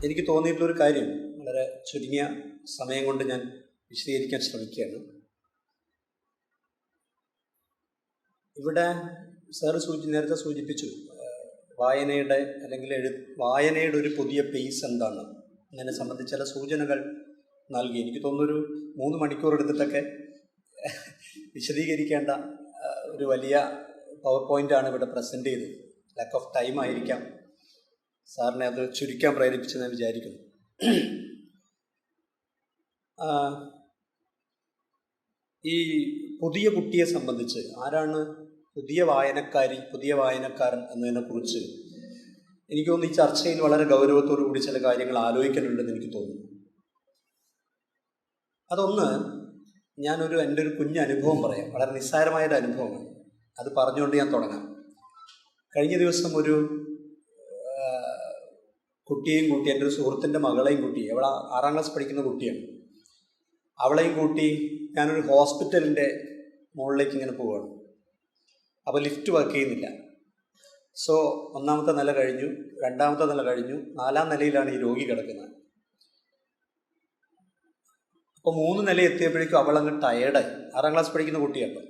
എനിക്ക് തോന്നിയിട്ടുള്ളൊരു കാര്യം വളരെ ചുരുങ്ങിയ സമയം കൊണ്ട് ഞാൻ വിശദീകരിക്കാൻ ശ്രമിക്കുകയാണ്. ഇവിടെ സാറ് നേരത്തെ സൂചിപ്പിച്ചു വായനയുടെ അല്ലെങ്കിൽ വായനയുടെ ഒരു പുതിയ പേസ് എന്താണ് എന്നതിനെ സംബന്ധിച്ച് ചില സൂചനകൾ നൽകി. എനിക്ക് തോന്നുന്നൊരു 3 മണിക്കൂർ എടുത്തിട്ടൊക്കെ വിശദീകരിക്കേണ്ട ഒരു വലിയ പവർ പോയിൻ്റാണ് ഇവിടെ പ്രസൻറ്റ് ചെയ്തത്. ലാക്ക് ഓഫ് ടൈം ആയിരിക്കാം സാറിനെ അത് ചുരുക്കാൻ പ്രേരിപ്പിച്ചെന്ന് ഞാൻ വിചാരിക്കുന്നു. ഈ പുതിയ കുട്ടിയെ സംബന്ധിച്ച് ആരാണ് പുതിയ വായനക്കാരൻ എന്നതിനെക്കുറിച്ച് എനിക്ക് തോന്നുന്നു ഈ ചർച്ചയിൽ വളരെ ഗൗരവത്തോടു കൂടി ചില കാര്യങ്ങൾ ആലോചിക്കാനുണ്ടെന്ന് എനിക്ക് തോന്നുന്നു. അതൊന്ന്, എൻ്റെ ഒരു കുഞ്ഞ് അനുഭവം പറയാം. വളരെ നിസ്സാരമായൊരു അനുഭവമാണ്. അത് പറഞ്ഞുകൊണ്ട് ഞാൻ തുടങ്ങാം. കഴിഞ്ഞ ദിവസം ഒരു കുട്ടിയെയും കൂട്ടി, എൻ്റെ ഒരു സുഹൃത്തിൻ്റെ മകളെയും കൂട്ടി, അവൾ 6ാം ക്ലാസ് പഠിക്കുന്ന കുട്ടിയാണ്, അവളെയും കൂട്ടി ഞാനൊരു ഹോസ്പിറ്റലിൻ്റെ മുകളിലേക്ക് ഇങ്ങനെ പോവുകയാണ്. അപ്പോൾ ലിഫ്റ്റ് വർക്ക് ചെയ്യുന്നില്ല. സോ 1ാമത്തെ നില കഴിഞ്ഞു, 2ാമത്തെ നില കഴിഞ്ഞു, 4ാം നിലയിലാണ് ഈ രോഗി കിടക്കുന്നത്. അപ്പോൾ 3 നില എത്തിയപ്പോഴേക്കും അവളങ്ങ് ടയേർഡായി. 6ാം ക്ലാസ് പഠിക്കുന്ന കുട്ടിയാണ്.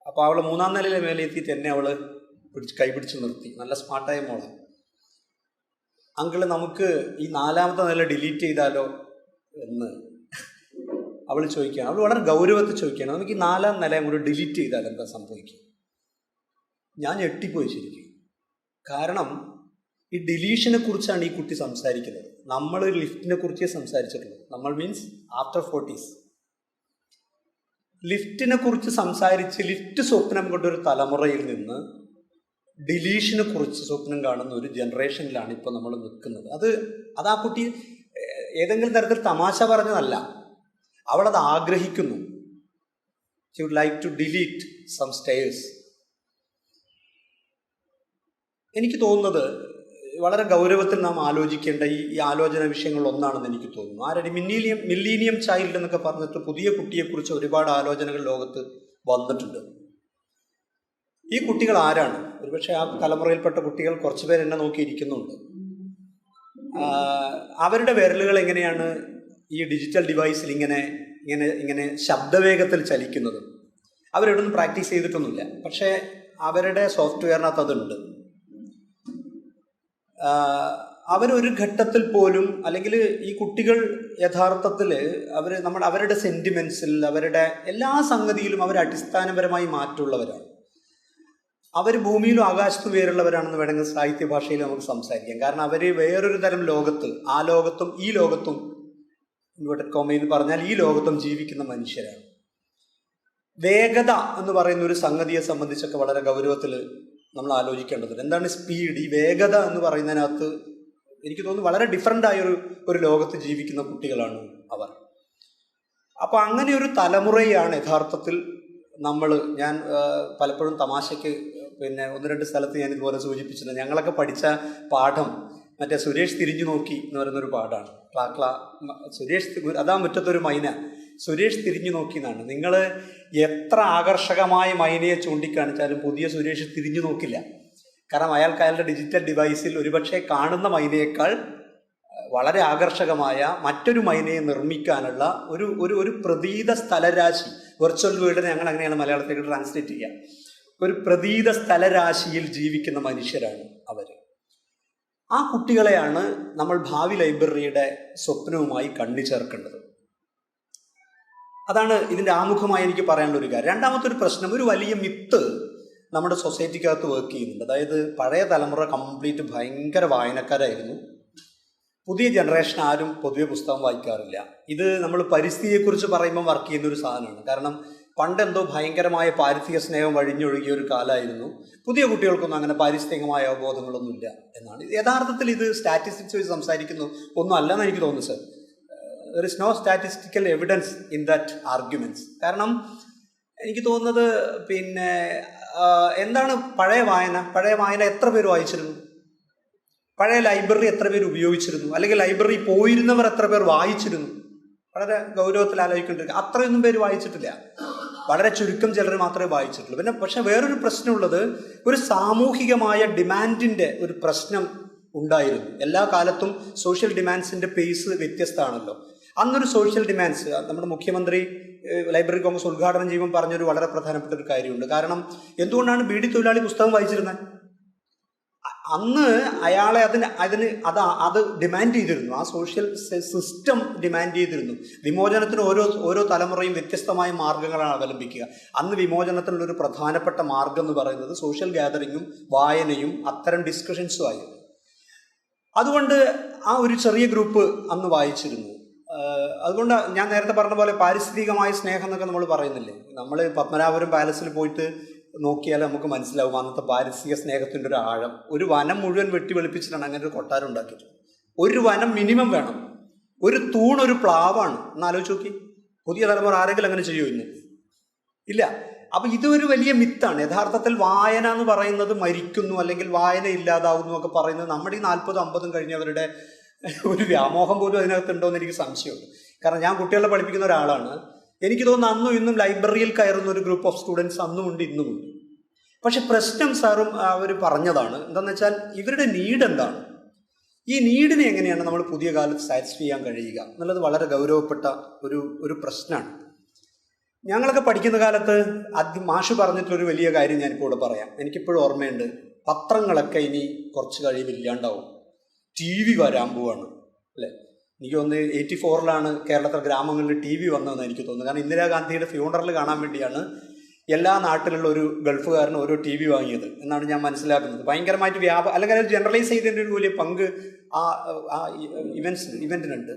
അപ്പോൾ അവൾ 3ാം നിലയിലെ മേലെ എത്തിയിട്ട് എന്നെ അവൾ കൈ പിടിച്ച് നിർത്തി. നല്ല സ്മാർട്ടായ മോളെ, അങ്കിള് നമുക്ക് ഈ 4ാമത്തെ നില ഡിലീറ്റ് ചെയ്താലോ എന്ന് അവൾ ചോദിക്കുകയാണ്. അവൾ വളരെ ഗൗരവത്തിൽ ചോദിക്കുകയാണ്, നമുക്ക് ഈ 4ാം നില കൂടെ ഡിലീറ്റ് ചെയ്താൽ എന്താ സംഭവിക്കുക? ഞാൻ ഞെട്ടിപ്പോയി ശരിക്കും. കാരണം ഈ ഡിലീഷനെ കുറിച്ചാണ് ഈ കുട്ടി സംസാരിക്കുന്നത്. നമ്മൾ ലിഫ്റ്റിനെ കുറിച്ചേ സംസാരിച്ചിട്ടുള്ളൂ. നമ്മൾ മീൻസ് ആഫ്റ്റർ 40s ലിഫ്റ്റിനെ കുറിച്ച് സംസാരിച്ച് ലിഫ്റ്റ് സ്വപ്നം കൊണ്ടൊരു തലമുറയിൽ നിന്ന് ഡിലീഷനെ കുറിച്ച് സ്വപ്നം കാണുന്ന ഒരു ജനറേഷനിലാണ് ഇപ്പോൾ നമ്മൾ നിൽക്കുന്നത്. അത് ആ കുട്ടി ഏതെങ്കിലും തരത്തിൽ തമാശ പറഞ്ഞതല്ല, അവളത് ആഗ്രഹിക്കുന്നു. She would like to delete some stairs. എനിക്ക് തോന്നുന്നത് വളരെ ഗൗരവത്തിൽ നാം ആലോചിക്കേണ്ട ഈ ആലോചന വിഷയങ്ങൾ ഒന്നാണെന്ന് എനിക്ക് തോന്നുന്നു. ആരുടെ മില്ലീനിയം ചൈൽഡ് എന്നൊക്കെ പറഞ്ഞിട്ട് പുതിയ കുട്ടിയെക്കുറിച്ച് ഒരുപാട് ആലോചനകൾ ലോകത്ത് വന്നിട്ടുണ്ട്. ഈ കുട്ടികൾ ആരാണ്? ഒരുപക്ഷെ ആ തലമുറയിൽപ്പെട്ട കുട്ടികൾ കുറച്ച് പേർ എന്നെ നോക്കിയിരിക്കുന്നുണ്ട്. അവരുടെ വിരലുകൾ എങ്ങനെയാണ് ഈ ഡിജിറ്റൽ ഡിവൈസിൽ ഇങ്ങനെ ശബ്ദവേഗത്തിൽ ചലിക്കുന്നത്? അവരെവിടൊന്നും പ്രാക്ടീസ് ചെയ്തിട്ടൊന്നുമില്ല, പക്ഷേ അവരുടെ സോഫ്റ്റ്വെയറിനകത്ത് അതുണ്ട്. അവരൊരു ഘട്ടത്തിൽ പോലും, അല്ലെങ്കിൽ ഈ കുട്ടികൾ യഥാർത്ഥത്തിൽ അവരുടെ സെൻറ്റിമെൻസിൽ, അവരുടെ എല്ലാ സംഗതിയിലും അവർ അടിസ്ഥാനപരമായി മാറ്റമുള്ളവരാണ്. അവർ ഭൂമിയിലും ആകാശത്തും വേറുള്ളവരാണെന്ന് വേണമെങ്കിൽ സാഹിത്യ ഭാഷയിൽ നമുക്ക് സംസാരിക്കാം. കാരണം അവർ വേറൊരു തരം ലോകത്ത്, ആ ലോകത്തും ഈ ലോകത്തും, ഇൻവേർട്ടഡ് കോമയിൽ പറഞ്ഞാൽ ഈ ലോകത്തും ജീവിക്കുന്ന മനുഷ്യരാണ്. വേഗത എന്ന് പറയുന്ന ഒരു സംഗതിയെ സംബന്ധിച്ചൊക്കെ വളരെ ഗൗരവത്തിൽ നമ്മൾ ആലോചിക്കേണ്ടതുണ്ട്. എന്താണ് സ്പീഡ്? ഈ വേഗത എന്ന് പറയുന്നതിനകത്ത് എനിക്ക് തോന്നുന്നു വളരെ ഡിഫറൻ്റ് ആയ ഒരു ലോകത്ത് ജീവിക്കുന്ന കുട്ടികളാണ് അവർ. അപ്പോൾ അങ്ങനെ ഒരു തലമുറയാണ് യഥാർത്ഥത്തിൽ ഞാൻ പലപ്പോഴും തമാശയ്ക്ക് 1-2 സ്ഥലത്ത് ഞാൻ ഇതുപോലെ സൂചിപ്പിച്ചിട്ടുണ്ട്. ഞങ്ങളൊക്കെ പഠിച്ച പാഠം മറ്റേ സുരേഷ് തിരിഞ്ഞു നോക്കി എന്ന് പറയുന്നൊരു പാഠമാണ്. അതാ മുറ്റത്തൊരു മൈന, സുരേഷ് തിരിഞ്ഞു നോക്കി എന്നാണ്. നിങ്ങൾ എത്ര ആകർഷകമായ മൈനയെ ചൂണ്ടിക്കാണിച്ചാലും പുതിയ സുരേഷ് തിരിഞ്ഞു നോക്കില്ല. കാരണം അയാളുടെ ഡിജിറ്റൽ ഡിവൈസിൽ ഒരുപക്ഷെ കാണുന്ന മൈനയേക്കാൾ വളരെ ആകർഷകമായ മറ്റൊരു മൈനയെ നിർമ്മിക്കാനുള്ള ഒരു പ്രതീത സ്ഥലരാശി, വെർച്വൽ വേൾഡിനെ ഞങ്ങൾ അങ്ങനെയാണ് മലയാളത്തിലേക്ക് ട്രാൻസ്ലേറ്റ് ചെയ്യുക. ഒരു പ്രതീത സ്ഥലരാശിയിൽ ജീവിക്കുന്ന മനുഷ്യരാണ് അവർ. ആ കുട്ടികളെയാണ് നമ്മൾ ഭാവി ലൈബ്രറിയുടെ സ്വപ്നവുമായി കണ്ണിച്ചേർക്കേണ്ടത്. അതാണ് ഇതിൻ്റെ ആമുഖമായി എനിക്ക് പറയാനുള്ള ഒരു കാര്യം. രണ്ടാമത്തെ ഒരു പ്രശ്നം, ഒരു വലിയ മിത്ത് നമ്മുടെ സൊസൈറ്റിക്കകത്ത് വർക്ക് ചെയ്യുന്നുണ്ട്. അതായത് പഴയ തലമുറ കംപ്ലീറ്റ് ഭയങ്കര വായനക്കാരായിരുന്നു, പുതിയ ജനറേഷൻ ആരും പൊതുവെ പുസ്തകം വായിക്കാറില്ല. ഇത് നമ്മൾ പരിസ്ഥിതിയെക്കുറിച്ച് പറയുമ്പോൾ വർക്ക് ചെയ്യുന്നൊരു സാധനമാണ്. കാരണം പണ്ടെന്തോ ഭയങ്കരമായ പാരിസ്ഥിതിക സ്നേഹം വഴിഞ്ഞൊഴുകിയ ഒരു കാലമായിരുന്നു. പുതിയ കുട്ടികൾക്കൊന്നും അങ്ങനെ പാരിസ്ഥിതികമായ അവബോധങ്ങളൊന്നുമില്ല എന്നാണ്. യഥാർത്ഥത്തിൽ ഇത് സ്റ്റാറ്റിസ്റ്റിക്സ് വെച്ച് സംസാരിക്കുന്നു ഒന്നും അല്ലെന്ന് എനിക്ക് തോന്നുന്നു sir. There is no statistical evidence in that arguments. കാരണം എനിക്ക് തോന്നുന്നത് എന്താണ് പഴയ വായന എത്ര പേര് വായിച്ചിരുന്നു? പഴയ ലൈബ്രറി എത്ര പേര് ഉപയോഗിച്ചിരുന്നു? അല്ലെങ്കിൽ ലൈബ്രറി പോയിരുന്നവർ എത്ര പേർ വായിച്ചിരുന്നു? വളരെ ഗൗരവത്തിൽ ആലോചിക്കേണ്ടിരിക്കുക. അത്രയൊന്നും പേര് വായിച്ചിട്ടില്ല. വളരെ ചുരുക്കം ചിലർ മാത്രമേ വായിച്ചിട്ടുള്ളൂ. പക്ഷെ വേറൊരു പ്രശ്നമുള്ളത്, ഒരു സാമൂഹികമായ ഡിമാൻഡിൻ്റെ ഒരു പ്രശ്നം ഉണ്ടായിരുന്നു. എല്ലാ കാലത്തും സോഷ്യൽ ഡിമാൻഡ്സിൻ്റെ പേസ് വ്യത്യസ്തമാണല്ലോ. അന്നൊരു സോഷ്യൽ ഡിമാൻഡ്സ് നമ്മുടെ മുഖ്യമന്ത്രി ലൈബ്രറി കോൺഗ്രസ് ഉദ്ഘാടനം ചെയ്യുമ്പോൾ പറഞ്ഞൊരു വളരെ പ്രധാനപ്പെട്ട ഒരു കാര്യമുണ്ട്. കാരണം എന്തുകൊണ്ടാണ് ബീഡി തൊഴിലാളി പുസ്തകം വായിച്ചിരുന്നത്? അന്ന് അയാളെ അത് ഡിമാൻഡ് ചെയ്തിരുന്നു. ആ സോഷ്യൽ സിസ്റ്റം ഡിമാൻഡ് ചെയ്തിരുന്നു. വിമോചനത്തിന് ഓരോ തലമുറയും വ്യത്യസ്തമായ മാർഗങ്ങളാണ് അവലംബിക്കുക. അന്ന് വിമോചനത്തിനുള്ള ഒരു പ്രധാനപ്പെട്ട മാർഗം എന്ന് പറയുന്നത് സോഷ്യൽ ഗ്യാതറിങ്ങും വായനയും അത്തരം ഡിസ്കഷൻസും ആയിരുന്നു. അതുകൊണ്ട് ആ ഒരു ചെറിയ ഗ്രൂപ്പ് അന്ന് വായിച്ചിരുന്നു. അതുകൊണ്ട് ഞാൻ നേരത്തെ പറഞ്ഞ പോലെ പാരിസ്ഥിതികമായ സ്നേഹം എന്നൊക്കെ നമ്മൾ പറയുന്നില്ലേ, നമ്മൾ പത്മനാഭപുരം പാലസിൽ പോയിട്ട് നോക്കിയാൽ നമുക്ക് മനസ്സിലാവും അന്നത്തെ പാരിസ്ഥിതിക സ്നേഹത്തിൻ്റെ ഒരു ആഴം. ഒരു വനം മുഴുവൻ വെട്ടി വെളുപ്പിച്ചിട്ടാണ് അങ്ങനെ ഒരു കൊട്ടാരം ഉണ്ടാക്കിയത്. ഒരു വനം മിനിമം വേണം. ഒരു തൂണൊരു പ്ലാവാണ്. ഒന്ന് ആലോചിച്ച് നോക്കി, പുതിയ തലമുറ ആരെങ്കിലും അങ്ങനെ ചെയ്യുമോ ഇന്ന്? ഇല്ല. അപ്പം ഇതൊരു വലിയ മിത്താണ്. യഥാർത്ഥത്തിൽ വായന എന്ന് പറയുന്നത് മരിക്കുന്നു അല്ലെങ്കിൽ വായന ഇല്ലാതാവുന്നു ഒക്കെ പറയുന്നത് നമ്മുടെ ഈ 40-50 കഴിഞ്ഞവരുടെ ഒരു വ്യാമോഹം പോലും അതിനകത്തുണ്ടോ എന്ന് എനിക്ക് സംശയമുണ്ട്. കാരണം ഞാൻ കുട്ടികളെ പഠിപ്പിക്കുന്ന ഒരാളാണ്. എനിക്ക് തോന്നുന്നു അന്നും ഇന്നും ലൈബ്രറിയിൽ കയറുന്ന ഒരു ഗ്രൂപ്പ് ഓഫ് സ്റ്റുഡൻസ് അന്നുമുണ്ട് ഇന്നുമുണ്ട്. പക്ഷെ പ്രശ്നം സാറും അവർ പറഞ്ഞതാണ് എന്താണെന്ന് വെച്ചാൽ ഇവരുടെ നീഡ് എന്താണ്, ഈ നീഡിനെ എങ്ങനെയാണ് നമ്മൾ പുതിയ കാലത്ത് സാറ്റിസ്ഫൈ ചെയ്യാൻ കഴിയുക എന്നുള്ളത് വളരെ ഗൗരവപ്പെട്ട ഒരു പ്രശ്നമാണ്. ഞങ്ങളൊക്കെ പഠിക്കുന്ന കാലത്ത് മാഷ് പറഞ്ഞിട്ടുള്ളൊരു വലിയ കാര്യം ഞാനിപ്പോൾ ഇവിടെ പറയാം. എനിക്കിപ്പോഴും ഓർമ്മയുണ്ട്, പത്രങ്ങളൊക്കെ ഇനി കുറച്ച് കഴിയുമ്പോൾ ഇല്ലാണ്ടാവും, TV വരാൻ പോവാണ് അല്ലേ. എനിക്ക് തോന്നുന്നു 84 കേരളത്തിലെ ഗ്രാമങ്ങളിൽ TV വന്നതെന്ന് എനിക്ക് തോന്നുന്നു. കാരണം ഇന്ദിരാഗാന്ധിയുടെ ഫ്യൂണറൽ കാണാൻ വേണ്ടിയാണ് എല്ലാ നാട്ടിലുള്ള ഒരു ഗൾഫുകാരനും ഓരോ TV വാങ്ങിയത് എന്നാണ് ഞാൻ മനസ്സിലാക്കുന്നത്. ഭയങ്കരമായിട്ട് അല്ലെങ്കിൽ അത് ജനറലൈസ് ചെയ്തതിൻ്റെ ഒരു വലിയ പങ്ക് ആ ഇവൻറ്റിനുണ്ട്.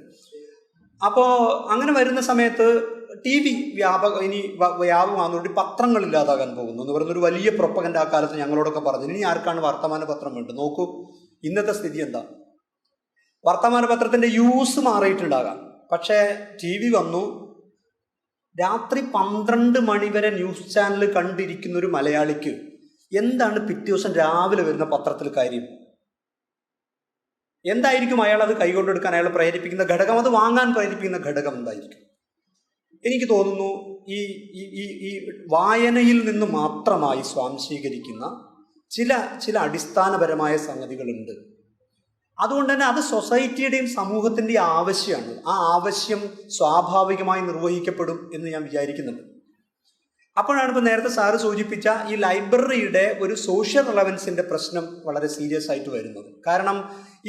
അപ്പോൾ അങ്ങനെ വരുന്ന സമയത്ത് TV വ്യാപകമാകുന്നതുകൊണ്ട് പത്രങ്ങൾ ഇല്ലാതാകാൻ പോകുന്നു എന്ന് പറയുന്നൊരു വലിയ പ്രൊപ്പഗൻഡ ആ കാലത്ത് ഞങ്ങളോടൊക്കെ പറഞ്ഞു. ഇനി ആർക്കാണ് വർത്തമാന പത്രം വേണ്ടത്? നോക്കൂ ഇന്നത്തെ സ്ഥിതി എന്താ. വർത്തമാന പത്രത്തിൻ്റെ യൂസ് മാറിയിട്ടുണ്ടാകാം, പക്ഷേ TV വന്നു. രാത്രി 12 മണി വരെ ന്യൂസ് ചാനൽ കണ്ടിരിക്കുന്ന ഒരു മലയാളിക്ക് എന്താണ് പിറ്റേ ദിവസം രാവിലെ വരുന്ന പത്രത്തിൽ കാര്യം? എന്തായിരിക്കും അയാൾ അത് കൈകൊണ്ടെടുക്കാൻ അയാൾ പ്രേരിപ്പിക്കുന്ന ഘടകം, അത് വാങ്ങാൻ പ്രേരിപ്പിക്കുന്ന ഘടകം എന്തായിരിക്കും? എനിക്ക് തോന്നുന്നു ഈ വായനയിൽ നിന്ന് മാത്രമായി സ്വാംശീകരിക്കുന്ന ചില അടിസ്ഥാനപരമായ സംഗതികളുണ്ട്. അതുകൊണ്ട് തന്നെ അത് സൊസൈറ്റിയുടെയും സമൂഹത്തിൻ്റെയും ആവശ്യമാണ്. ആ ആവശ്യം സ്വാഭാവികമായി നിർവഹിക്കപ്പെടും എന്ന് ഞാൻ വിചാരിക്കുന്നുണ്ട്. അപ്പോഴാണ് ഇപ്പോൾ നേരത്തെ സാറ് സൂചിപ്പിച്ച ഈ ലൈബ്രറിയുടെ ഒരു സോഷ്യൽ റെലവൻസിൻ്റെ പ്രശ്നം വളരെ സീരിയസ് ആയിട്ട് വരുന്നത്. കാരണം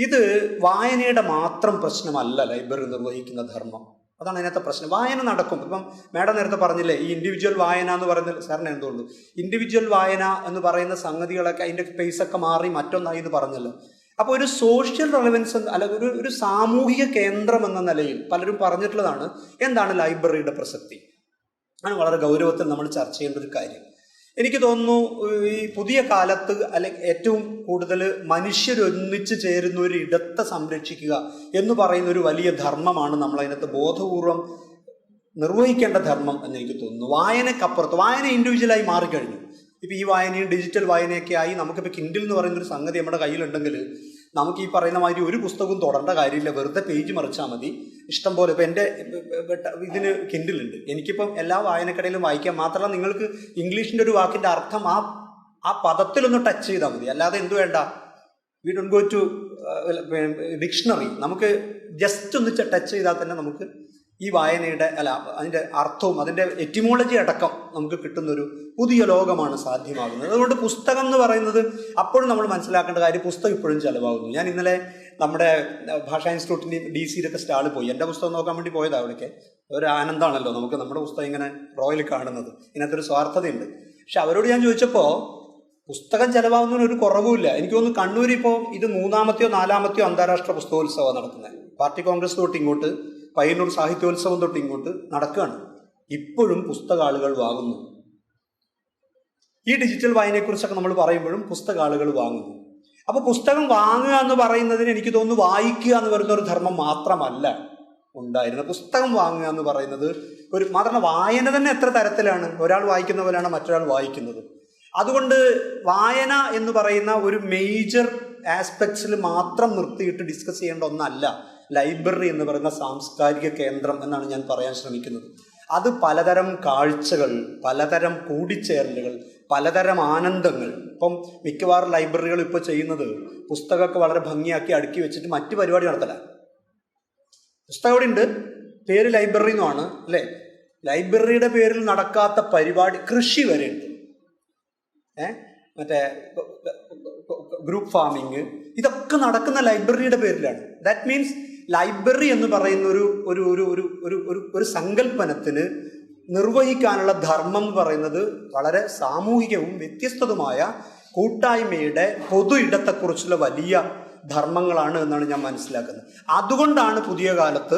ഇത് വായനയുടെ മാത്രം പ്രശ്നമല്ല ലൈബ്രറി നിർവഹിക്കുന്ന ധർമ്മം. അതാണ് അതിനകത്തെ പ്രശ്നം. വായന നടക്കും. ഇപ്പം മാഡം നേരത്തെ പറഞ്ഞില്ലേ, ഈ ഇൻഡിവിജ്വൽ വായന എന്ന് പറയുന്നത് സാറിന് എന്തുകൊണ്ട് ഇൻഡിവിജ്വൽ വായന എന്ന് പറയുന്ന സംഗതികളൊക്കെ അതിൻ്റെ പേസൊക്കെ മാറി മറ്റൊന്നായി എന്ന് പറഞ്ഞല്ലോ. അപ്പോൾ ഒരു സോഷ്യൽ റെലവൻസ് അല്ലെങ്കിൽ ഒരു സാമൂഹിക കേന്ദ്രം എന്ന നിലയിൽ പലരും പറഞ്ഞിട്ടുള്ളതാണ് എന്താണ് ലൈബ്രറിയുടെ പ്രസക്തി. ആണ് വളരെ ഗൗരവത്തിൽ നമ്മൾ ചർച്ച ചെയ്യേണ്ട ഒരു കാര്യം. എനിക്ക് തോന്നുന്നു ഈ പുതിയ കാലത്ത് അല്ലെങ്കിൽ ഏറ്റവും കൂടുതൽ മനുഷ്യരൊന്നിച്ച് ചേരുന്ന ഒരു ഇടത്തെ സംരക്ഷിക്കുക എന്ന് പറയുന്ന ഒരു വലിയ ധർമ്മമാണ് നമ്മൾ അതിനകത്ത് ബോധപൂർവം നിർവഹിക്കേണ്ട ധർമ്മം എന്ന് എനിക്ക് തോന്നുന്നു. വായനക്കപ്പുറത്ത് വായന ഇൻഡിവിജ്വലായി മാറിക്കഴിഞ്ഞു. ഇപ്പോൾ ഈ വായനയും ഡിജിറ്റൽ വായനയൊക്കെ ആയി നമുക്കിപ്പോൾ കിൻഡിൽ എന്ന് പറയുന്നൊരു സംഗതി നമ്മുടെ കയ്യിലുണ്ടെങ്കിൽ നമുക്ക് ഈ പറയുന്ന മാതിരി ഒരു പുസ്തകവും തൊടേണ്ട കാര്യമില്ല. വെറുതെ പേജ് മറിച്ചാൽ മതി. ഇഷ്ടം പോലെ ഇപ്പോൾ എൻ്റെ ഇതിന് കിൻഡിലുണ്ട്. എനിക്കിപ്പം എല്ലാ വായനക്കടയിലും വായിക്കാം. മാത്രമല്ല നിങ്ങൾക്ക് ഇംഗ്ലീഷിൻ്റെ ഒരു വാക്കിൻ്റെ അർത്ഥം ആ പദത്തിലൊന്ന് ടച്ച് ചെയ്താൽ മതി. അല്ലാതെ എന്തു വേണ്ട, we don't go to dictionary. നമുക്ക് ജസ്റ്റ് ഒന്ന് ടച്ച് ചെയ്താൽ തന്നെ നമുക്ക് ഈ വായനയുടെ അതിൻ്റെ അർത്ഥവും അതിൻ്റെ എറ്റിമോളജി അടക്കം നമുക്ക് കിട്ടുന്നൊരു പുതിയ ലോകമാണ് സാധ്യമാകുന്നത്. അതുകൊണ്ട് പുസ്തകം എന്ന് പറയുന്നത് അപ്പോഴും നമ്മൾ മനസ്സിലാക്കേണ്ട കാര്യം, പുസ്തകം ഇപ്പോഴും ചിലവാകുന്നു. ഞാൻ ഇന്നലെ നമ്മുടെ ഭാഷാ ഇൻസ്റ്റിറ്റ്യൂട്ടിൻ്റെ DC സ്റ്റാളിൽ പോയി. എൻ്റെ പുസ്തകം നോക്കാൻ വേണ്ടി പോയതാണ്. അവിടേക്ക് ഒരു ആനന്ദമാണല്ലോ നമുക്ക് നമ്മുടെ പുസ്തകം ഇങ്ങനെ റോയിൽ കാണുന്നത്. ഇതിനകത്തൊരു സ്വാർത്ഥതയുണ്ട്. പക്ഷെ അവരോട് ഞാൻ ചോദിച്ചപ്പോൾ പുസ്തകം ചിലവാകുന്നതിന് ഒരു കുറവുമില്ല. എനിക്ക് തോന്നുന്നു കണ്ണൂർ ഇപ്പോൾ ഇത് 3ാമത്തെയോ 4ാമത്തെയോ അന്താരാഷ്ട്ര പുസ്തകോത്സവമാണ് നടക്കുന്നത്. പാർട്ടി കോൺഗ്രസ് തൊട്ട് ഇങ്ങോട്ട്, പയ്യന്നൂർ സാഹിത്യോത്സവം തൊട്ട് ഇങ്ങോട്ട് നടക്കുകയാണ്. ഇപ്പോഴും പുസ്തക ആളുകൾ വാങ്ങുന്നു. ഈ ഡിജിറ്റൽ വായനയെക്കുറിച്ചൊക്കെ നമ്മൾ പറയുമ്പോഴും പുസ്തക ആളുകൾ വാങ്ങുന്നു. അപ്പോൾ പുസ്തകം വാങ്ങുക എന്ന് പറയുന്നതിന് എനിക്ക് തോന്നുന്നു വായിക്കുക എന്ന് പറയുന്ന ഒരു ധർമ്മം മാത്രമല്ല ഉണ്ടായിരുന്നത്. പുസ്തകം വാങ്ങുക എന്ന് പറയുന്നത് മാത്രമല്ല വായന തന്നെ എത്ര തരത്തിലാണ്. ഒരാൾ വായിക്കുന്ന പോലെയാണ് മറ്റൊരാൾ വായിക്കുന്നത്. അതുകൊണ്ട് വായന എന്ന് പറയുന്ന ഒരു മേജർ ആസ്പെക്ട്സിൽ മാത്രം നിർത്തിയിട്ട് ഡിസ്കസ് ചെയ്യേണ്ട ഒന്നല്ല ലൈബ്രറി എന്ന് പറയുന്ന സാംസ്കാരിക കേന്ദ്രം എന്നാണ് ഞാൻ പറയാൻ ശ്രമിക്കുന്നത്. അത് പലതരം കാഴ്ചകൾ, പലതരം കൂടിച്ചേരലുകൾ, പലതരം ആനന്ദങ്ങൾ. ഇപ്പം മിക്കവാറും ലൈബ്രറികൾ ഇപ്പോൾ ചെയ്യുന്നത് പുസ്തകമൊക്കെ വളരെ ഭംഗിയാക്കി അടുക്കി വെച്ചിട്ട് മറ്റു പരിപാടി നടത്തല. പുസ്തകം ഇവിടെ ഉണ്ട്, പേര് ലൈബ്രറി എന്നുമാണ് അല്ലേ. ലൈബ്രറിയുടെ പേരിൽ നടക്കാത്ത പരിപാടി, കൃഷി വരെ ഉണ്ട്. മറ്റേ ഗ്രൂപ്പ് ഫാമിങ്, ഇതൊക്കെ നടക്കുന്ന ലൈബ്രറിയുടെ പേരിലാണ്. ദാറ്റ് മീൻസ് ലൈബ്രറി എന്ന് പറയുന്ന ഒരു സങ്കല്പനത്തിന് നിർവഹിക്കാനുള്ള ധർമ്മം എന്ന് പറയുന്നത് വളരെ സാമൂഹികവും വ്യത്യസ്തതുമായ കൂട്ടായ്മയുടെ പൊതു ഇടത്തെക്കുറിച്ചുള്ള വലിയ ധർമ്മങ്ങളാണ് എന്നാണ് ഞാൻ മനസ്സിലാക്കുന്നത്. അതുകൊണ്ടാണ് പുതിയ കാലത്ത്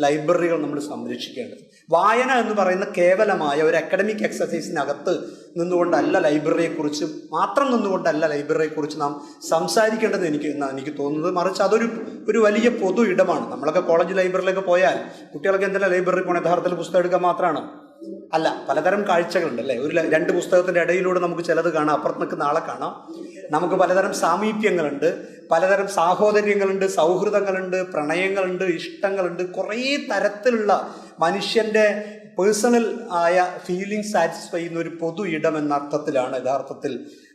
ലൈബ്രറികൾ നമ്മൾ സംരക്ഷിക്കേണ്ടത്. വായന എന്ന് പറയുന്ന കേവലമായ ഒരു അക്കാഡമിക് എക്സസൈസിനകത്ത് നിന്നുകൊണ്ടല്ല ലൈബ്രറിയെക്കുറിച്ച് മാത്രം നിന്നുകൊണ്ടല്ല ലൈബ്രറിയെക്കുറിച്ച് നാം സംസാരിക്കേണ്ടത് എനിക്ക് തോന്നുന്നത്. മറിച്ച് അതൊരു വലിയ പൊതു ഇടമാണ്. നമ്മളൊക്കെ കോളേജ് ലൈബ്രറിയിലൊക്കെ പോയാൽ കുട്ടികളൊക്കെ എന്തെല്ലാം ലൈബ്രറി പോകണം, യഥാർത്ഥത്തിൽ പുസ്തകം എടുക്കാൻ മാത്രമാണ് അല്ല, പലതരം കാഴ്ചകളുണ്ട് അല്ലേ. ഒരു രണ്ട് പുസ്തകത്തിൻ്റെ ഇടയിലൂടെ നമുക്ക് ചിലത് കാണാം, അപ്പുറത്ത് നിൽക്കുന്ന ആളെ കാണാം. നമുക്ക് പലതരം സാമീപ്യങ്ങളുണ്ട്, പലതരം സാഹോദര്യങ്ങളുണ്ട്, സൗഹൃദങ്ങളുണ്ട്, പ്രണയങ്ങളുണ്ട്, ഇഷ്ടങ്ങളുണ്ട്. കുറേ തരത്തിലുള്ള മനുഷ്യൻ്റെ പേഴ്സണൽ ആയ ഫീലിംഗ് സാറ്റിസ്ഫൈ ചെയ്യുന്ന ഒരു പൊതു ഇടം എന്ന അർത്ഥത്തിലാണ് യഥാർത്ഥത്തിൽ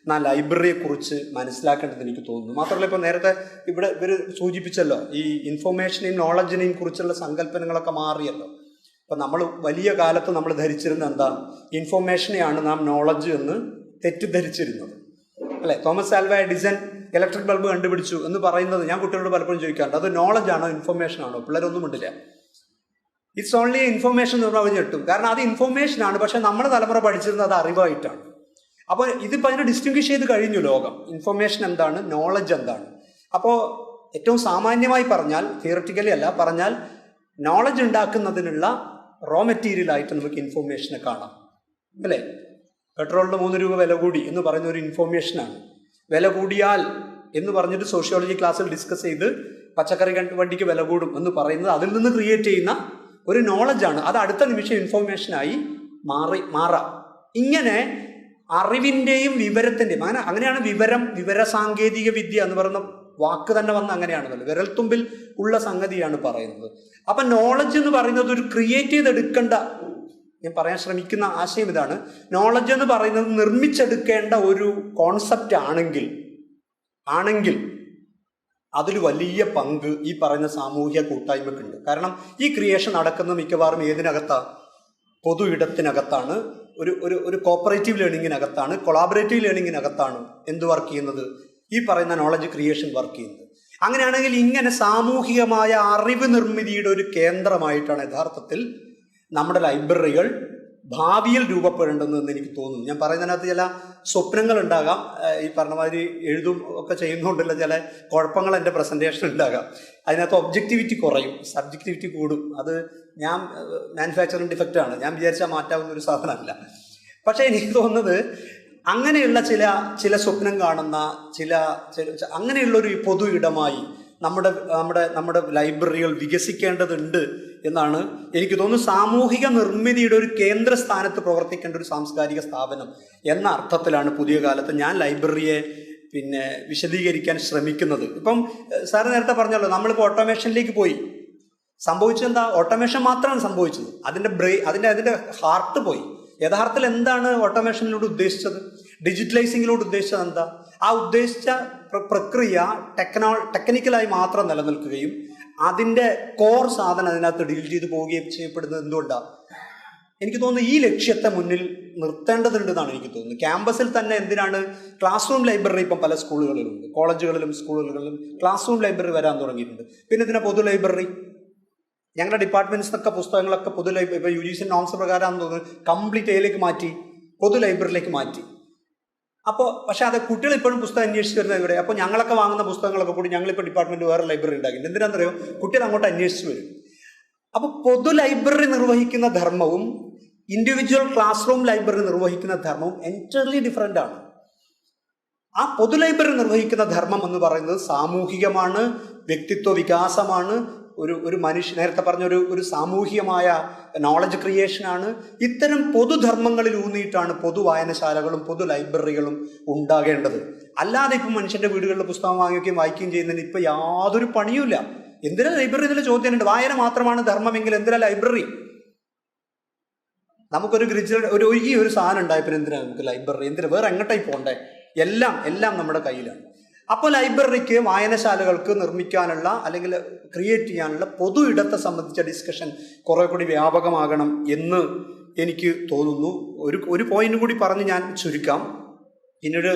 നാം ലൈബ്രറിയെക്കുറിച്ച് മനസ്സിലാക്കേണ്ടത് എനിക്ക് തോന്നുന്നു. മാത്രമല്ല, ഇപ്പോൾ നേരത്തെ ഇവർ സൂചിപ്പിച്ചല്ലോ, ഈ ഇൻഫോർമേഷനെയും നോളജിനെയും കുറിച്ചുള്ള സങ്കല്പനങ്ങളൊക്കെ മാറിയല്ലോ. അപ്പം നമ്മൾ വലിയ കാലത്ത് നമ്മൾ ധരിച്ചിരുന്ന എന്താ, ഇൻഫോർമേഷനെയാണ് നാം നോളജ് എന്ന് തെറ്റിദ്ധരിച്ചിരുന്നത് അല്ലേ. Thomas Alva Edison electric bulb കണ്ടുപിടിച്ചു എന്ന് പറയുന്നത് ഞാൻ കുട്ടികളോട് പലപ്പോഴും ചോദിക്കാറുണ്ട്, അത് നോളജ് ആണോ ഇൻഫോർമേഷൻ ആണോ? പിള്ളേരൊന്നും ഉണ്ടില്ല. ഇറ്റ്സ് ഓൺലി ഇൻഫോർമേഷൻ എന്ന് പറഞ്ഞാൽ ഞെട്ടും. കാരണം അത് ഇൻഫോർമേഷനാണ്, പക്ഷെ നമ്മുടെ തലമുറ പഠിച്ചിരുന്നത് അത് അറിവായിട്ടാണ്. അപ്പോൾ ഇതിപ്പോൾ അതിനെ ഡിസ്റ്റിങ്വിഷ് ചെയ്ത് കഴിഞ്ഞു ലോകം. ഇൻഫോർമേഷൻ എന്താണ്, നോളജ് എന്താണ്. അപ്പോൾ ഏറ്റവും സാമാന്യമായി പറഞ്ഞാൽ, തിയററ്റിക്കലി അല്ല പറഞ്ഞാൽ, നോളജ് ഉണ്ടാക്കുന്നതിനുള്ള റോ മെറ്റീരിയലായിട്ട് നമുക്ക് ഇൻഫോർമേഷനെ കാണാം അല്ലേ. പെട്രോളിന് 3 രൂപ വില കൂടി എന്ന് പറയുന്ന ഒരു ഇൻഫോർമേഷനാണ്. വില കൂടിയാൽ എന്ന് പറഞ്ഞിട്ട് സോഷ്യോളജി ക്ലാസ്സിൽ ഡിസ്കസ് ചെയ്ത് പച്ചക്കറി വണ്ടിക്ക് വില കൂടും എന്ന് പറയുന്നത് അതിൽ നിന്ന് ക്രിയേറ്റ് ചെയ്യുന്ന ഒരു നോളജാണ്. അത് അടുത്ത നിമിഷം ഇൻഫോർമേഷനായി മാറാം. ഇങ്ങനെ അറിവിൻ്റെയും വിവരത്തിൻ്റെയും അങ്ങനെയാണ് വിവരസാങ്കേതിക വിദ്യ എന്ന് പറയുന്ന വാക്ക് തന്നെ വന്ന് അങ്ങനെയാണല്ലോ, വിരൽത്തുമ്പിൽ ഉള്ള സംഗതിയാണ് പറയുന്നത്. അപ്പം നോളജ് എന്ന് പറയുന്നത് ഒരു ക്രിയേറ്റ് ചെയ്തെടുക്കേണ്ട, ഞാൻ പറയാൻ ശ്രമിക്കുന്ന ആശയം ഇതാണ്, നോളജ് എന്ന് പറയുന്നത് നിർമ്മിച്ചെടുക്കേണ്ട ഒരു കോൺസെപ്റ്റ് ആണെങ്കിൽ അതിൽ വലിയ പങ്ക് ഈ പറയുന്ന സാമൂഹിക കൂട്ടായ്മക്കുണ്ട്. കാരണം ഈ ക്രിയേഷൻ നടക്കുന്ന മിക്കവാറും ഏതിനകത്താണ്, പൊതു ഇടത്തിനകത്താണ്, ഒരു കോപ്പറേറ്റീവ് ലേണിങ്ങിനകത്താണ്, കൊളാബറേറ്റീവ് ലേണിങ്ങിനകത്താണ് എന്ത് വർക്ക് ചെയ്യുന്നത്, ഈ പറയുന്ന നോളജ് ക്രിയേഷൻ വർക്ക് ചെയ്യുന്നത്. അങ്ങനെയാണെങ്കിൽ ഇങ്ങനെ സാമൂഹികമായ അറിവ് നിർമ്മിതിയുടെ ഒരു കേന്ദ്രമായിട്ടാണ് യഥാർത്ഥത്തിൽ നമ്മുടെ ലൈബ്രറികൾ ഭാവിയിൽ രൂപപ്പെടേണ്ടതെന്ന് എനിക്ക് തോന്നുന്നു. ഞാൻ പറയുന്നതിനകത്ത് ചില സ്വപ്നങ്ങൾ ഉണ്ടാകാം, ഈ പറഞ്ഞ മാതിരി എഴുതും ഒക്കെ ചെയ്യുന്നതുകൊണ്ടുള്ള ചില കുഴപ്പങ്ങൾ എൻ്റെ പ്രസൻറ്റേഷൻ ഉണ്ടാകാം. അതിനകത്ത് ഒബ്ജക്റ്റിവിറ്റി കുറയും, സബ്ജക്റ്റിവിറ്റി കൂടും. അത് ഞാൻ മാനുഫാക്ചറിങ് ഡിഫക്റ്റാണ്, ഞാൻ വിചാരിച്ചാൽ മാറ്റാവുന്ന ഒരു സാധനമല്ല. പക്ഷേ എനിക്ക് തോന്നുന്നത് അങ്ങനെയുള്ള ചില സ്വപ്നം കാണുന്ന അങ്ങനെയുള്ളൊരു പൊതു ഇടമായി നമ്മുടെ ലൈബ്രറികൾ വികസിക്കേണ്ടതുണ്ട് എന്നാണ് എനിക്ക് തോന്നുന്നു. സാമൂഹിക നിർമ്മിതിയുടെ ഒരു കേന്ദ്ര സ്ഥാനത്ത് പ്രവർത്തിക്കേണ്ട ഒരു സാംസ്കാരിക സ്ഥാപനം എന്ന അർത്ഥത്തിലാണ് പുതിയ കാലത്ത് ഞാൻ ലൈബ്രറിയെ വിശദീകരിക്കാൻ ശ്രമിക്കുന്നത്. ഇപ്പം സാറ് നേരത്തെ പറഞ്ഞല്ലോ, നമ്മളിപ്പോൾ ഓട്ടോമേഷനിലേക്ക് പോയി. സംഭവിച്ചെന്താ? ഓട്ടോമേഷൻ മാത്രമാണ് സംഭവിച്ചത്, അതിൻ്റെ ഹാർട്ട് പോയി. യഥാർത്ഥത്തിൽ എന്താണ് ഓട്ടോമേഷനിലൂടെ ഉദ്ദേശിച്ചത്, ഡിജിറ്റലൈസിങ്ങിലൂടെ ഉദ്ദേശിച്ചത് എന്താ? ആ ഉദ്ദേശിച്ച പ്രക്രിയ ടെക്നിക്കലായി മാത്രം നിലനിൽക്കുകയും അതിൻ്റെ കോർ സാധനം അതിനകത്ത് ഡീൽ ചെയ്ത് പോവുകയും ചെയ്യപ്പെടുന്നത് എന്തുകൊണ്ടാണ്? എനിക്ക് തോന്നുന്നു ഈ ലക്ഷ്യത്തെ മുന്നിൽ നിർത്തേണ്ടതുണ്ടെന്നാണ് എനിക്ക് തോന്നുന്നത്. ക്യാമ്പസിൽ തന്നെ എന്തിനാണ് ക്ലാസ് റൂം ലൈബ്രറി ഇപ്പം പല സ്കൂളുകളിലുണ്ട്, കോളേജുകളിലും സ്കൂളുകളിലും ക്ലാസ് റൂം ലൈബ്രറി വരാൻ തുടങ്ങിയിട്ടുണ്ട്. പിന്നെ ഇതിനെ പൊതു ലൈബ്രറി, ഞങ്ങളുടെ ഡിപ്പാർട്ട്മെൻറ്റ്സിനൊക്കെ പുസ്തകങ്ങളൊക്കെ പൊതു ലൈബ്രറി, ഇപ്പോൾ UGC നോംസ് പ്രകാരമാണെന്ന് തോന്നുന്നു കംപ്ലീറ്റ് എയിലേക്ക് മാറ്റി, പൊതു ലൈബ്രറിയിലേക്ക് മാറ്റി. അപ്പോൾ പക്ഷേ അത് കുട്ടികൾ ഇപ്പോഴും പുസ്തകം അന്വേഷിച്ച് വരുന്നത് ഇവിടെ. അപ്പോൾ ഞങ്ങളൊക്കെ വാങ്ങുന്ന പുസ്തകങ്ങളൊക്കെ കൂടി ഞങ്ങളിപ്പോൾ ഡിപ്പാർട്ട്മെൻറ്റ് വേറെ ലൈബ്രറി ഉണ്ടാക്കിയിട്ടുണ്ട്. എന്തിനാണെന്നറിയോ? കുട്ടികൾ അങ്ങോട്ട് അന്വേഷിച്ച് വരും. അപ്പോൾ പൊതു ലൈബ്രറി നിർവഹിക്കുന്ന ധർമ്മവും ഇൻഡിവിജ്വൽ ക്ലാസ് റൂം ലൈബ്രറി നിർവഹിക്കുന്ന ധർമ്മവും എൻറ്റയർലി ഡിഫറൻ്റ് ആണ്. ആ പൊതു ലൈബ്രറി നിർവഹിക്കുന്ന ധർമ്മം എന്ന് പറയുന്നത് സാമൂഹികമാണ്, വ്യക്തിത്വ വികാസമാണ്, ഒരു മനുഷ്യ നേരത്തെ പറഞ്ഞ ഒരു സാമൂഹികമായ നോളജ് ക്രിയേഷനാണ്. ഇത്തരം പൊതുധർമ്മങ്ങളിൽ ഊന്നിയിട്ടാണ് പൊതു വായനശാലകളും പൊതു ലൈബ്രറികളും ഉണ്ടാകേണ്ടത്. അല്ലാതെ ഇപ്പം മനുഷ്യൻ്റെ വീടുകളിൽ പുസ്തകം വാങ്ങിക്കുകയും വായിക്കുകയും ചെയ്യുന്നതിന് ഇപ്പം യാതൊരു പണിയുമില്ല. എന്തിനാ ലൈബ്രറി എന്നുള്ള ചോദ്യമുണ്ട്. വായന മാത്രമാണ് ധർമ്മമെങ്കിൽ എന്തിനാ ലൈബ്രറി? നമുക്കൊരു ഈ ഒരു സാധനം ഉണ്ടായപ്പോൾ എന്തിനാണ് നമുക്ക് ലൈബ്രറി, എന്തിനാ വേറെ എങ്ങോട്ടായി പോകണ്ടേ? എല്ലാം നമ്മുടെ കയ്യിലാണ്. അപ്പോൾ ലൈബ്രറിക്ക്, വായനശാലകൾക്ക് നിർമ്മിക്കാനുള്ള അല്ലെങ്കിൽ ക്രിയേറ്റ് ചെയ്യാനുള്ള പൊതു ഇടത്തെ സംബന്ധിച്ച ഡിസ്കഷൻ കുറെ കൂടി വ്യാപകമാകണം എന്ന് എനിക്ക് തോന്നുന്നു. ഒരു പോയിന്റ് കൂടി പറഞ്ഞ് ഞാൻ ചുരുക്കാം. പിന്നീട്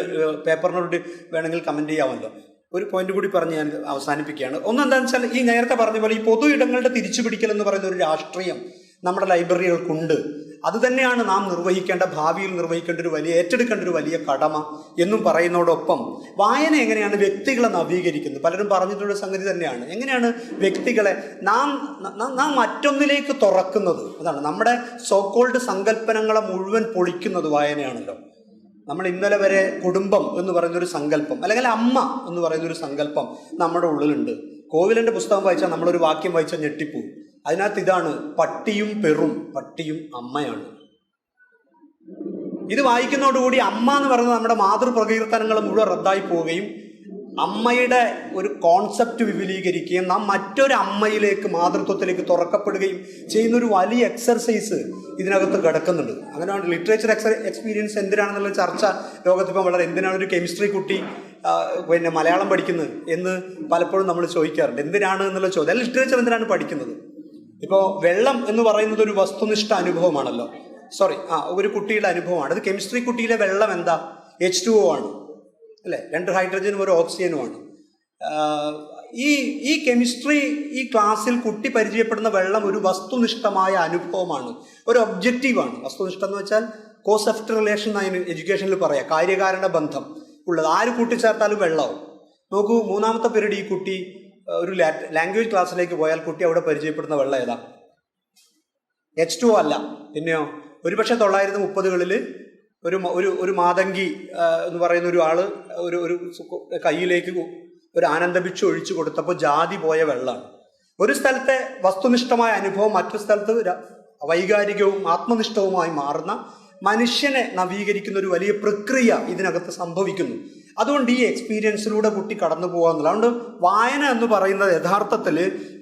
പേപ്പറിനോട് വേണമെങ്കിൽ കമൻറ്റ് ചെയ്യാമല്ലോ. ഒരു പോയിന്റ് കൂടി പറഞ്ഞ് ഞാൻ അവസാനിപ്പിക്കുകയാണ്. ഒന്നെന്താണെന്ന് വെച്ചാൽ, ഈ നേരത്തെ പറഞ്ഞ പോലെ ഈ പൊതു ഇടങ്ങളുടെ തിരിച്ചുപിടിക്കൽ എന്ന് പറയുന്ന ഒരു രാഷ്ട്രീയം നമ്മുടെ ലൈബ്രറികൾക്കുണ്ട്. അത് തന്നെയാണ് നാം ഭാവിയിൽ നിർവഹിക്കേണ്ട ഒരു ഏറ്റെടുക്കേണ്ട ഒരു വലിയ കടമ എന്നും പറയുന്നതോടൊപ്പം, വായന എങ്ങനെയാണ് വ്യക്തികളെ നവീകരിക്കുന്നത്? പലരും പറഞ്ഞിട്ടുള്ള സംഗതി തന്നെയാണ്. എങ്ങനെയാണ് വ്യക്തികളെ നാം മറ്റൊന്നിലേക്ക് തുറക്കുന്നത്? അതാണ് നമ്മുടെ സോക്കോൾഡ് സങ്കല്പനങ്ങളെ മുഴുവൻ പൊളിക്കുന്നത് വായനയാണല്ലോ. നമ്മൾ ഇന്നലെ വരെ കുടുംബം എന്ന് പറയുന്നൊരു സങ്കല്പം, അല്ലെങ്കിൽ അമ്മ എന്ന് പറയുന്നൊരു സങ്കല്പം നമ്മുടെ ഉള്ളിലുണ്ട്. കോവിലൻ്റെ പുസ്തകം വായിച്ചാൽ നമ്മളൊരു വാക്യം വായിച്ചാൽ ഞെട്ടിപ്പോവും. അതിനകത്ത് ഇതാണ്: പട്ടിയും പട്ടിയും അമ്മയാണ്. ഇത് വായിക്കുന്നതോടുകൂടി അമ്മ എന്ന് പറയുന്നത് നമ്മുടെ മാതൃപ്രകീർത്തനങ്ങൾ മുഴുവൻ റദ്ദായി പോവുകയും അമ്മയുടെ ഒരു കോൺസെപ്റ്റ് വിപുലീകരിക്കുകയും നാം മറ്റൊരു അമ്മയിലേക്ക്, മാതൃത്വത്തിലേക്ക് തുറക്കപ്പെടുകയും ചെയ്യുന്ന ഒരു വലിയ എക്സർസൈസ് ഇതിനകത്ത് കിടക്കുന്നുണ്ട്. അങ്ങനെയാണ് ലിറ്ററേച്ചർ എക്സ്പീരിയൻസ് എന്തിനാണെന്നുള്ള ചർച്ച ലോകത്തിപ്പം വളരെ. എന്തിനാണ് ഒരു കെമിസ്ട്രി കുട്ടി മലയാളം പഠിക്കുന്നത് എന്ന് പലപ്പോഴും നമ്മൾ ചോദിക്കാറുണ്ട്. എന്തിനാണ് എന്നുള്ള ചോദ്യം. ലിറ്ററേച്ചർ എന്തിനാണ് പഠിക്കുന്നത്? ഇപ്പോൾ വെള്ളം എന്ന് പറയുന്നത് ഒരു വസ്തുനിഷ്ഠ അനുഭവമാണല്ലോ. ഒരു കുട്ടിയുടെ അനുഭവമാണ്. അത് കെമിസ്ട്രി കുട്ടിയിലെ വെള്ളം എന്താ? H2O ആണ് അല്ലേ? 2 ഹൈഡ്രജനും 1 ഓക്സിജനുമാണ്. ഈ കെമിസ്ട്രി ഈ ക്ലാസ്സിൽ കുട്ടി പരിചയപ്പെടുന്ന വെള്ളം ഒരു വസ്തുനിഷ്ഠമായ അനുഭവമാണ്, ഒരു ഒബ്ജക്റ്റീവാണ്. വസ്തുനിഷ്ഠം എന്ന് വെച്ചാൽ കോസ് എഫക്ട് റിലേഷൻ എന്നാണ് എഡ്യൂക്കേഷനിൽ പറയാം. കാര്യകാരണ ബന്ധം ഉള്ളത്. ആര് കൂട്ടിച്ചേർത്താലും വെള്ളമാവും. നോക്കൂ, 3ാമത്തെ പീരീഡ് ഈ കുട്ടി ഒരു ലാംഗ്വേജ് ക്ലാസ്സിലേക്ക് പോയാൽ കുട്ടി അവിടെ പരിചയപ്പെടുന്ന വെള്ളം ഏതാ? H2O അല്ല. പിന്നെയോ ഒരുപക്ഷെ 1930കളിൽ ഒരു മാതങ്കി എന്ന് പറയുന്ന ഒരു ആള് ഒരു കയ്യിലേക്ക് ഒരു ആനന്ദഭിക്ഷ ഒഴിച്ചു കൊടുത്തപ്പോൾ ജാതി പോയ വെള്ളമാണ്. ഒരു സ്ഥലത്തെ വസ്തുനിഷ്ഠമായ അനുഭവം മറ്റൊരു സ്ഥലത്ത് വൈകാരികവും ആത്മനിഷ്ഠവുമായി മാറുന്ന മനുഷ്യനെ നവീകരിക്കുന്ന ഒരു വലിയ പ്രക്രിയ ഇതിനകത്ത് സംഭവിക്കുന്നു. അതുകൊണ്ട് ഈ എക്സ്പീരിയൻസിലൂടെ കുട്ടി കടന്നു പോകാമെന്നില്ല. അതുകൊണ്ട് വായന എന്ന് പറയുന്നത് യഥാർത്ഥത്തിൽ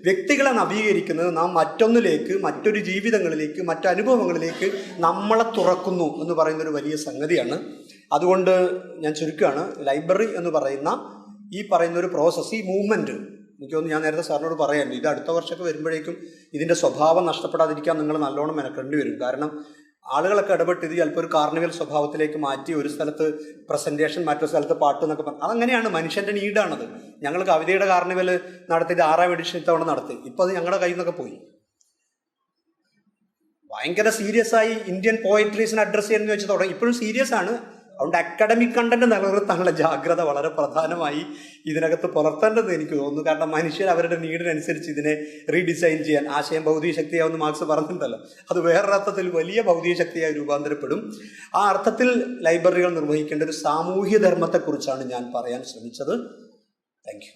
വ്യക്തികളെ നവീകരിക്കുന്നത്, നാം മറ്റൊന്നിലേക്ക്, മറ്റൊരു ജീവിതങ്ങളിലേക്ക്, മറ്റനുഭവങ്ങളിലേക്ക് നമ്മളെ തുറക്കുന്നു എന്ന് പറയുന്നൊരു വലിയ സംഗതിയാണ്. അതുകൊണ്ട് ഞാൻ ചുരുക്കുകയാണ്, ലൈബ്രറി എന്ന് പറയുന്ന ഈ പറയുന്നൊരു പ്രോസസ്സ്, ഈ മൂവ്മെൻറ്റ്, എനിക്ക് തോന്നുന്നു ഞാൻ നേരത്തെ സാറിനോട് പറയാനുണ്ട്, ഇത് അടുത്ത വർഷമൊക്കെ വരുമ്പോഴേക്കും ഇതിൻ്റെ സ്വഭാവം നഷ്ടപ്പെടാതിരിക്കാൻ നിങ്ങൾ നല്ലോണം മെനക്കേണ്ടി വരും. കാരണം ആളുകളൊക്കെ ഇടപെട്ട് ഇത് ചിലപ്പോൾ ഒരു കാർണിവൽ സ്വഭാവത്തിലേക്ക് മാറ്റി, ഒരു സ്ഥലത്ത് പ്രസൻറ്റേഷൻ, മറ്റൊരു സ്ഥലത്ത് പാട്ട് എന്നൊക്കെ പറഞ്ഞു. അതങ്ങനെയാണ്, മനുഷ്യൻ്റെ നീഡാണത്. ഞങ്ങൾ കവിതയുടെ കാർണിവൽ നടത്തിയിട്ട് 6ാം എഡിഷൻ ഇത്തവണ നടത്തി. ഇപ്പോൾ അത് ഞങ്ങളുടെ കയ്യിൽ നിന്നൊക്കെ പോയി. ഭയങ്കര സീരിയസ് ആയി ഇന്ത്യൻ പോയട്രീസിനെ അഡ്രസ്സ് ചെയ്യുന്നതെന്ന് വെച്ച് തുടങ്ങി. ഇപ്പോഴും സീരിയസ് ആണ്. അതുകൊണ്ട് അക്കാഡമിക് കണ്ടന്റ് നിലനിർത്താനുള്ള ജാഗ്രത വളരെ പ്രധാനമായി ഇതിനകത്ത് പുലർത്തേണ്ടത് എനിക്ക് തോന്നുന്നു. കാരണം മനുഷ്യർ അവരുടെ നീഡിനനുസരിച്ച് ഇതിനെ റീഡിസൈൻ ചെയ്യാൻ, ആശയം ഭൗതിക ശക്തിയാവുന്ന മാർക്സ് പറഞ്ഞിട്ടുണ്ടല്ലോ, അത് വേറൊരർത്ഥത്തിൽ വലിയ ഭൗതിക ശക്തിയായി രൂപാന്തരപ്പെടും. ആ അർത്ഥത്തിൽ ലൈബ്രറികൾ നിർവഹിക്കേണ്ട ഒരു സാമൂഹ്യ ധർമ്മത്തെക്കുറിച്ചാണ് ഞാൻ പറയാൻ ശ്രമിച്ചത്. Thank you.